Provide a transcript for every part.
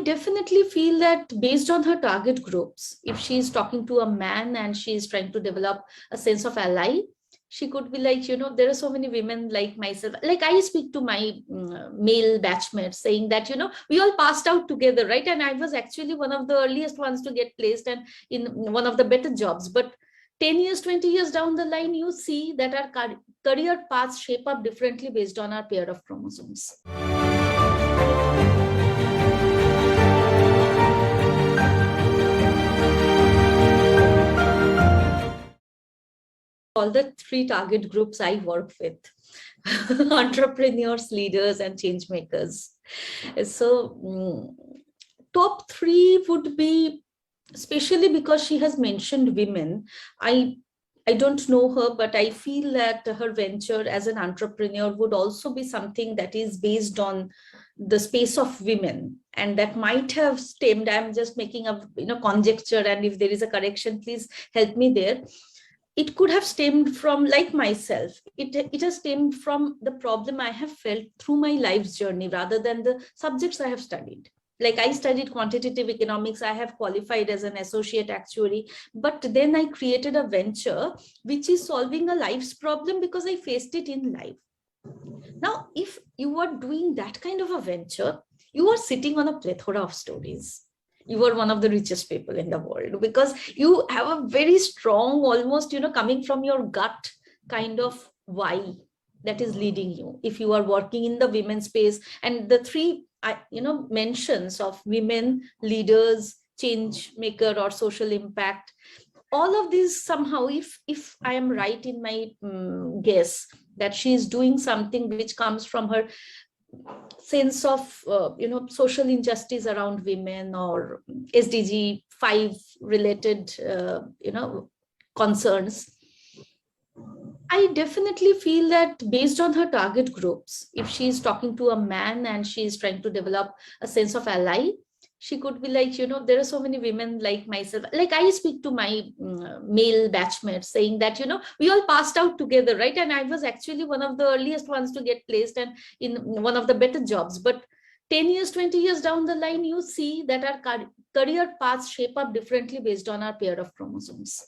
definitely feel that based on her target groups, if she's talking to a man and she's trying to develop a sense of ally, she could be like, there are so many women like myself. Like I speak to my male batchmates saying that, we all passed out together, right? And I was actually one of the earliest ones to get placed and in one of the better jobs. But 10 years, 20 years down the line, you see that our career paths shape up differently based on our pair of chromosomes. All the three target groups I work with, entrepreneurs, leaders, and change makers. So top three would be, especially because she has mentioned women, I don't know her, but I feel that her venture as an entrepreneur would also be something that is based on the space of women, and that might have stemmed, I'm just making a conjecture, and if there is a correction, please help me there. It could have stemmed from, like myself, it has stemmed from the problem I have felt through my life's journey rather than the subjects I have studied. Like I studied quantitative economics, I have qualified as an associate actuary, but then I created a venture which is solving a life's problem because I faced it in life. Now, if you are doing that kind of a venture, you are sitting on a plethora of stories. You are one of the richest people in the world because you have a very strong, almost, coming from your gut kind of why that is leading you. If you are working in the women's space, and the three, mentions of women, leaders, change maker, or social impact, all of these somehow, if I am right in my guess that she is doing something which comes from her sense of social injustice around women, or SDG 5 related concerns, I definitely feel that based on her target groups, if she's talking to a man and she's trying to develop a sense of ally, she could be like, there are so many women like myself. Like I speak to my male batchmates saying that, we all passed out together, right? And I was actually one of the earliest ones to get placed and in one of the better jobs. But 10 years, 20 years down the line, you see that our career paths shape up differently based on our pair of chromosomes.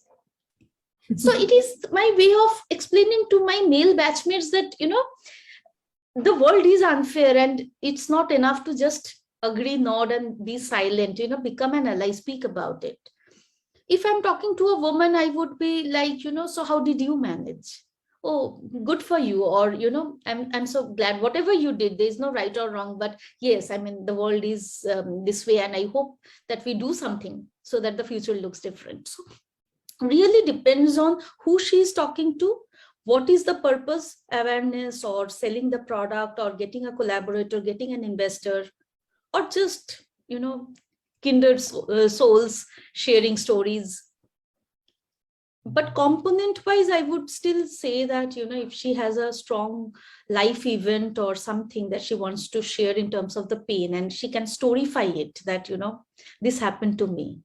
So it is my way of explaining to my male batchmates that, the world is unfair and it's not enough to just agree, nod, and be silent, become an ally, speak about it. If I'm talking to a woman, I would be like, so how did you manage? Oh, good for you. Or, I'm so glad whatever you did, there's no right or wrong, but yes, I mean, the world is this way. And I hope that we do something so that the future looks different. So really depends on who she's talking to, what is the purpose, awareness, or selling the product, or getting a collaborator, getting an investor, or just, kindred souls sharing stories. But component wise, I would still say that, if she has a strong life event or something that she wants to share in terms of the pain, and she can storyfy it, that, this happened to me,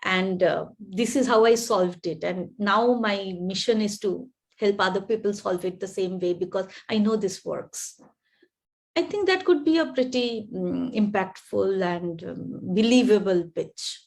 and this is how I solved it. And now my mission is to help other people solve it the same way because I know this works. I think that could be a pretty impactful and believable pitch.